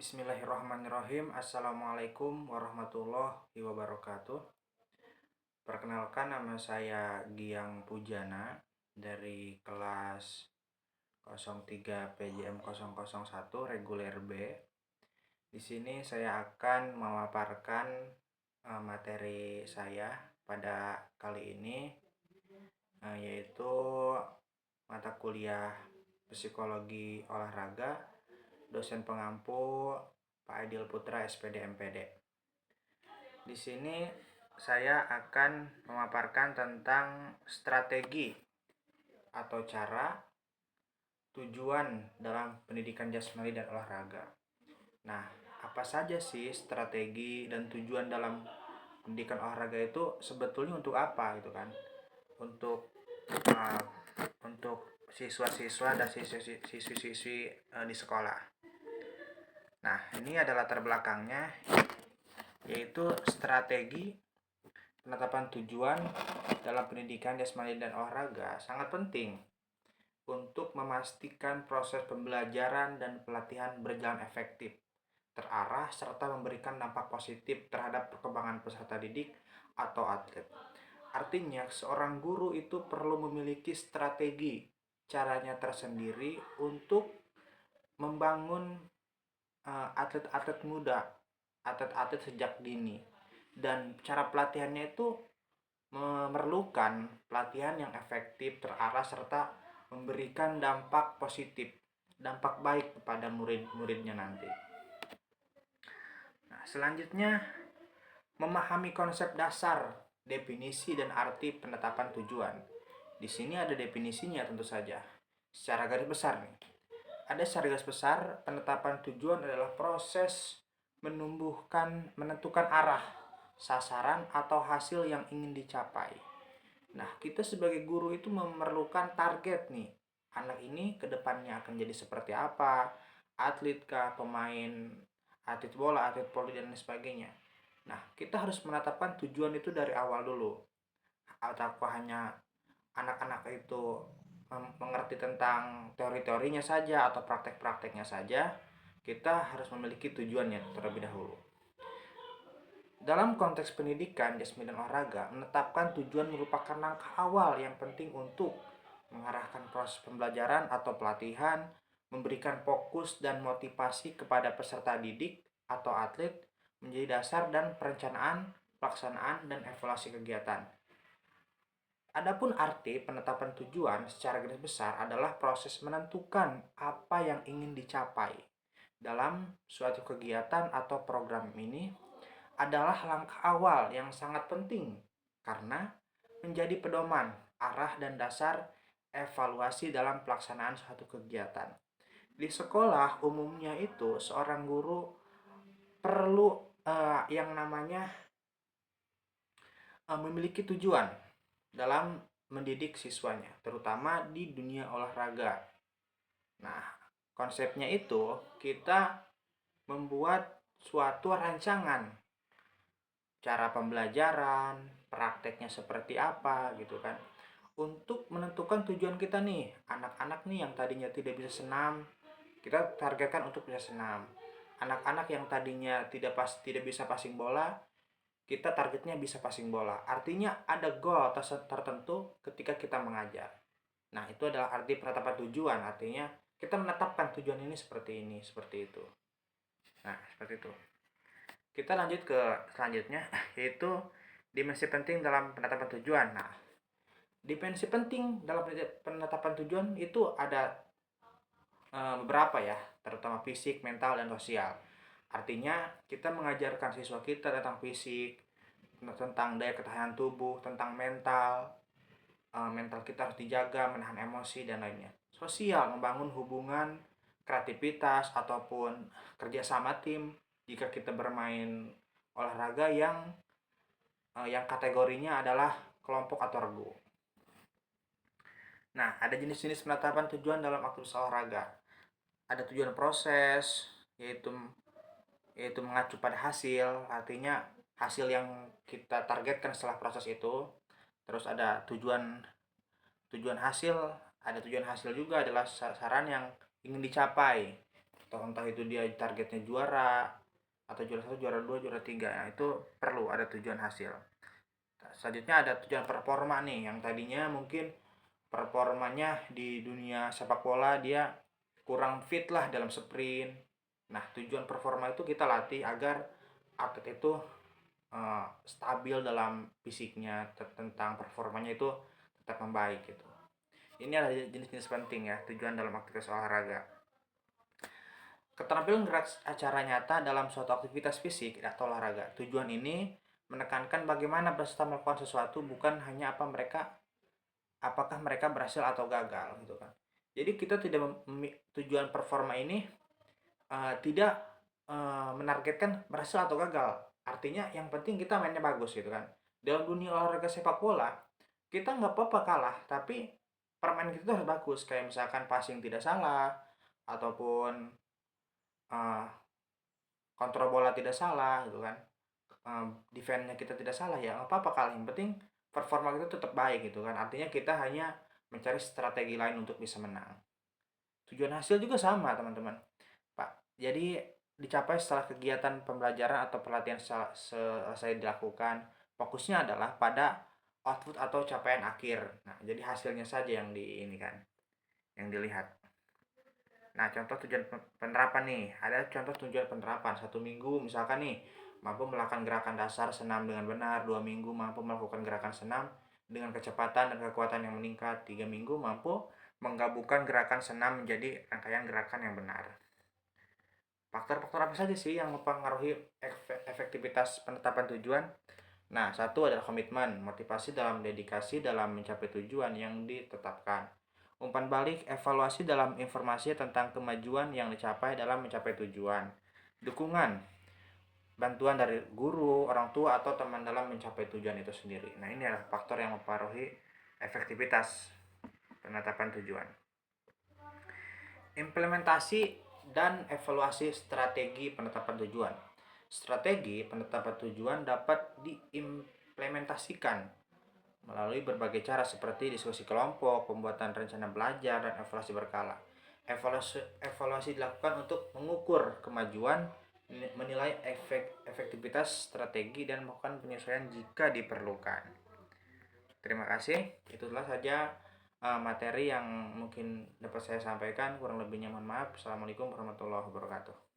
Bismillahirrahmanirrahim. Assalamualaikum warahmatullahi wabarakatuh. Perkenalkan, nama saya Giang Pujana dari kelas 03 PJM 001 reguler B. Di sini saya akan memaparkan materi saya pada kali ini, yaitu mata kuliah Psikologi Olahraga, dosen pengampu Pak Aidil Putra SPD MPD. Di sini saya akan memaparkan tentang strategi atau cara, tujuan dalam pendidikan jasmani dan olahraga. Nah, apa saja sih strategi dan tujuan dalam pendidikan olahraga itu sebetulnya untuk apa gitu kan? Untuk siswa-siswa dan siswi-siswi di sekolah. Nah, ini adalah latar belakangnya, yaitu strategi penetapan tujuan dalam pendidikan jasmani dan olahraga sangat penting untuk memastikan proses pembelajaran dan pelatihan berjalan efektif, terarah, serta memberikan dampak positif terhadap perkembangan peserta didik atau atlet. Artinya, seorang guru itu perlu memiliki strategi caranya tersendiri untuk membangun atlet-atlet muda, atlet-atlet sejak dini. Dan cara pelatihannya itu memerlukan pelatihan yang efektif, terarah, serta memberikan dampak positif, dampak baik kepada murid-muridnya nanti. Nah, selanjutnya, memahami konsep dasar, definisi, dan arti penetapan tujuan. Di sini ada definisinya tentu saja. Secara garis besar nih. Ada secara garis besar, penetapan tujuan adalah proses menentukan arah, sasaran, atau hasil yang ingin dicapai. Nah, kita sebagai guru itu memerlukan target nih. Anak ini ke depannya akan jadi seperti apa? Atlet kah, pemain, atlet bola, atlet voli, dan lain sebagainya. Nah, kita harus menetapkan tujuan itu dari awal dulu. Atau hanya anak-anak itu mengerti tentang teori-teorinya saja atau praktek-prakteknya saja, kita harus memiliki tujuannya terlebih dahulu. Dalam konteks pendidikan jasmani dan olahraga, menetapkan tujuan merupakan langkah awal yang penting untuk mengarahkan proses pembelajaran atau pelatihan, memberikan fokus dan motivasi kepada peserta didik atau atlet, menjadi dasar dan perencanaan, pelaksanaan, dan evaluasi kegiatan. Adapun arti penetapan tujuan secara garis besar adalah proses menentukan apa yang ingin dicapai dalam suatu kegiatan atau program. Ini adalah langkah awal yang sangat penting karena menjadi pedoman, arah, dan dasar evaluasi dalam pelaksanaan suatu kegiatan. Di sekolah umumnya itu seorang guru perlu yang namanya memiliki tujuan dalam mendidik siswanya, terutama di dunia olahraga. Nah, konsepnya itu kita membuat suatu rancangan, cara pembelajaran, prakteknya seperti apa gitu kan. Untuk menentukan tujuan kita nih, anak-anak nih yang tadinya tidak bisa senam, kita targetkan untuk bisa senam. Anak-anak yang tadinya tidak bisa passing bola, kita targetnya bisa passing bola. Artinya ada goal tertentu ketika kita mengajar. Nah, itu adalah arti penetapan tujuan. Artinya kita menetapkan tujuan ini, seperti itu. Nah, seperti itu. Kita lanjut ke selanjutnya, yaitu dimensi penting dalam penetapan tujuan. Nah, dimensi penting dalam penetapan tujuan itu ada beberapa ya, terutama fisik, mental, dan sosial. Artinya kita mengajarkan siswa kita tentang fisik, tentang daya ketahanan tubuh, tentang mental kita harus dijaga, menahan emosi, dan lainnya. Sosial, membangun hubungan, kreativitas, ataupun kerjasama tim jika kita bermain olahraga yang kategorinya adalah kelompok atau regu. Nah, ada jenis-jenis penetapan tujuan dalam aktivitas olahraga. Ada tujuan proses, yaitu mengacu pada hasil, artinya hasil yang kita targetkan setelah proses itu. Terus ada tujuan hasil, juga adalah sasaran yang ingin dicapai. atau entah itu dia targetnya juara atau juara 1, juara 2, juara 3. Nah, itu perlu ada tujuan hasil. Nah, selanjutnya ada tujuan performa nih, yang tadinya mungkin performanya di dunia sepak bola dia kurang fit lah dalam sprint. Nah, tujuan performa itu kita latih agar atlet itu stabil dalam fisiknya, tentang performanya itu tetap membaik gitu. Ini adalah jenis-jenis penting ya, tujuan dalam aktivitas olahraga. Keterampilan gerak acara nyata dalam suatu aktivitas fisik atau olahraga. Tujuan ini menekankan bagaimana peserta melakukan sesuatu, bukan hanya apakah mereka berhasil atau gagal gitu kan. Jadi kita tidak tujuan performa ini tidak menargetkan berhasil atau gagal. Artinya yang penting kita mainnya bagus gitu kan. Dalam dunia olahraga sepak bola, kita nggak apa-apa kalah, tapi permainan kita harus bagus. Kayak misalkan passing tidak salah, ataupun uh, kontrol bola tidak salah gitu kan. Defense-nya kita tidak salah, ya nggak apa-apa kalah. Yang penting performa kita tetap baik gitu kan. Artinya kita hanya mencari strategi lain untuk bisa menang. Tujuan hasil juga sama teman-teman. Pak, jadi dicapai setelah kegiatan pembelajaran atau pelatihan selesai dilakukan. Fokusnya adalah pada output atau capaian akhir. Nah, jadi hasilnya saja yang ini kan, yang dilihat. Nah, contoh tujuan penerapan nih. Ada contoh tujuan penerapan. 1 minggu misalkan nih, mampu melakukan gerakan dasar senam dengan benar. 2 minggu mampu melakukan gerakan senam dengan kecepatan dan kekuatan yang meningkat. 3 minggu mampu menggabungkan gerakan senam menjadi rangkaian gerakan yang benar. Faktor-faktor apa saja sih yang mempengaruhi efektivitas penetapan tujuan? Nah, satu adalah komitmen, motivasi dalam dedikasi dalam mencapai tujuan yang ditetapkan. Umpan balik, evaluasi dalam informasi tentang kemajuan yang dicapai dalam mencapai tujuan. Dukungan, bantuan dari guru, orang tua, atau teman dalam mencapai tujuan itu sendiri. Nah, ini adalah faktor yang mempengaruhi efektivitas penetapan tujuan. Implementasi dan evaluasi strategi penetapan tujuan. Strategi penetapan tujuan dapat diimplementasikan melalui berbagai cara seperti diskusi kelompok, pembuatan rencana belajar, dan evaluasi berkala. Evaluasi dilakukan untuk mengukur kemajuan, menilai efektivitas strategi, dan melakukan penyesuaian jika diperlukan. Terima kasih. Itulah saja materi yang mungkin dapat saya sampaikan. Kurang lebihnya mohon maaf. Assalamualaikum warahmatullahi wabarakatuh.